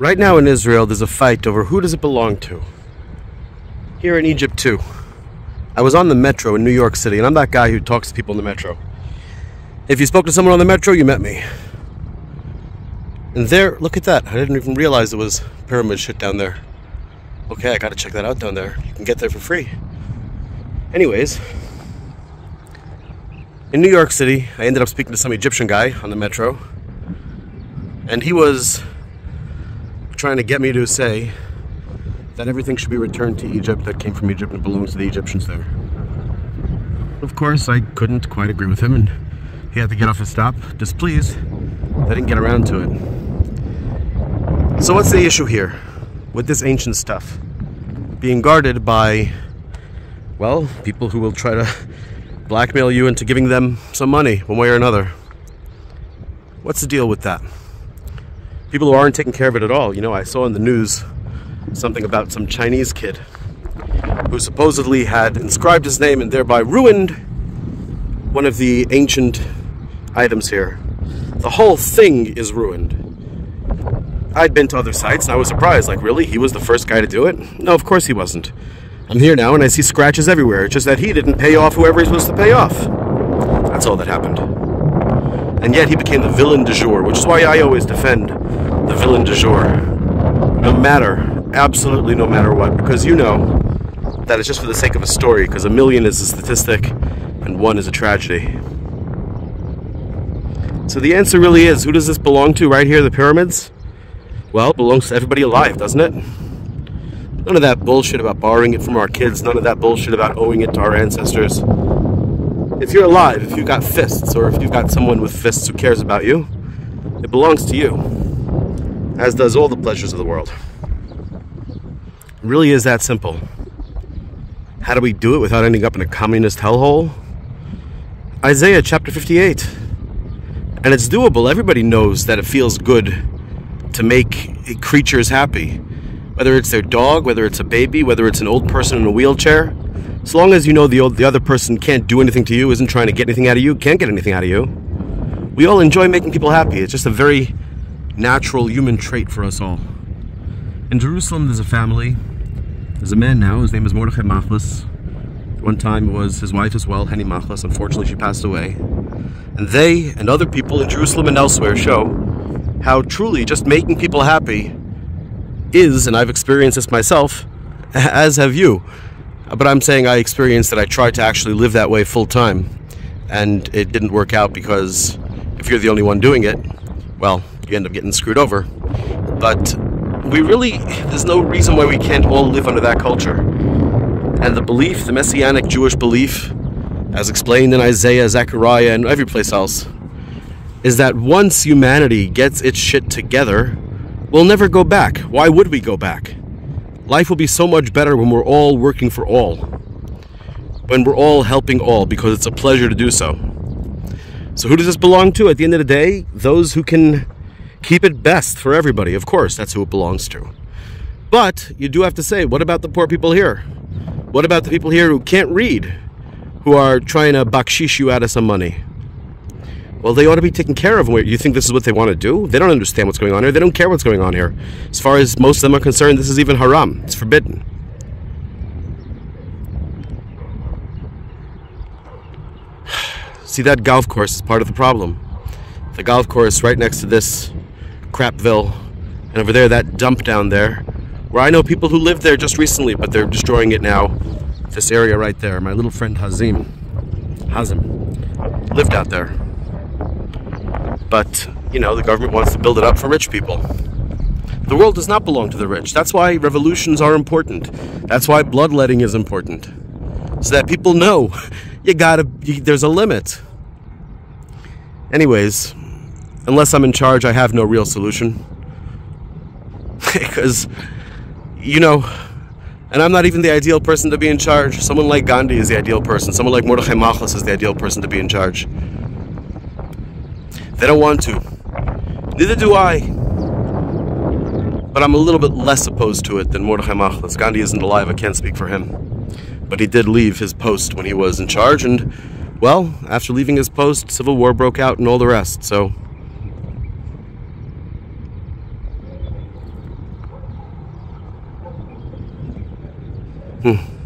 Right now in Israel, there's a fight over who does it belong to. Here in Egypt, too. I was on the metro in New York City, and I'm that guy who talks to people in the metro. If you spoke to someone on the metro, you met me. And there, look at that. I didn't even realize there was pyramid shit down there. Okay, I gotta check that out down there. You can get there for free. Anyways, in New York City, I ended up speaking to some Egyptian guy on the metro. And he was trying to get me to say that everything should be returned to Egypt that came from Egypt and belongs to the Egyptians there. Of course, I couldn't quite agree with him, and he had to get off his stop, displeased. I didn't get around to it. So what's the issue here with this ancient stuff being guarded by, well, people who will try to blackmail you into giving them some money one way or another? What's the deal with that? People who aren't taking care of it at all. You know, I saw in the news something about some Chinese kid who supposedly had inscribed his name and thereby ruined one of the ancient items here. The whole thing is ruined. I'd been to other sites and I was surprised. Like, really? He was the first guy to do it? No, of course he wasn't. I'm here now and I see scratches everywhere. It's just that he didn't pay off whoever he's supposed to pay off. That's all that happened. And yet he became the villain du jour, which is why I always defend the villain du jour. No matter, absolutely no matter what, because you know that it's just for the sake of a story, because 1 million is a statistic and 1 is a tragedy. So the answer really is, who does this belong to right here, the pyramids? Well, it belongs to everybody alive, doesn't it? None of that bullshit about borrowing it from our kids, none of that bullshit about owing it to our ancestors. If you're alive, if you've got fists, or if you've got someone with fists who cares about you, it belongs to you, as does all the pleasures of the world. It really is that simple. How do we do it without ending up in a communist hellhole? Isaiah chapter 58. And it's doable. Everybody knows that it feels good to make creatures happy. Whether it's their dog, whether it's a baby, whether it's an old person in a wheelchair. As long as you know the other person can't do anything to you, isn't trying to get anything out of you, can't get anything out of you. We all enjoy making people happy. It's just a very natural human trait for us all. In Jerusalem, there's a family. There's a man now. His name is Mordechai Machlis. One time it was his wife as well, Henny Machlis. Unfortunately, she passed away. And they and other people in Jerusalem and elsewhere show how truly just making people happy is, and I've experienced this myself, as have you. But I'm saying I experienced that I tried to actually live that way full time. And it didn't work out because if you're the only one doing it, well, you end up getting screwed over. But there's no reason why we can't all live under that culture. And the belief, the Messianic Jewish belief, as explained in Isaiah, Zechariah, and every place else, is that once humanity gets its shit together, we'll never go back. Why would we go back? Life will be so much better when we're all working for all. When we're all helping all, because it's a pleasure to do so. So who does this belong to? At the end of the day, those who can keep it best for everybody. Of course, that's who it belongs to. But you do have to say, what about the poor people here? What about the people here who can't read, who are trying to bakshish you out of some money? Well, they ought to be taken care of. You think this is what they want to do? They don't understand what's going on here. They don't care what's going on here. As far as most of them are concerned, this is even haram. It's forbidden. See, that golf course is part of the problem. The golf course right next to this crapville, and over there, that dump down there, where I know people who lived there just recently, but they're destroying it now. This area right there. My little friend Hazim lived out there. But, you know, the government wants to build it up for rich people. The world does not belong to the rich. That's why revolutions are important. That's why bloodletting is important. So that people know there's a limit. Anyways, unless I'm in charge, I have no real solution. Because, you know, and I'm not even the ideal person to be in charge. Someone like Gandhi is the ideal person. Someone like Mordechai Machlis is the ideal person to be in charge. They don't want to. Neither do I. But I'm a little bit less opposed to it than Mordechai Machlis. Gandhi isn't alive, I can't speak for him. But he did leave his post when he was in charge, and, well, after leaving his post, civil war broke out and all the rest, so Hmm.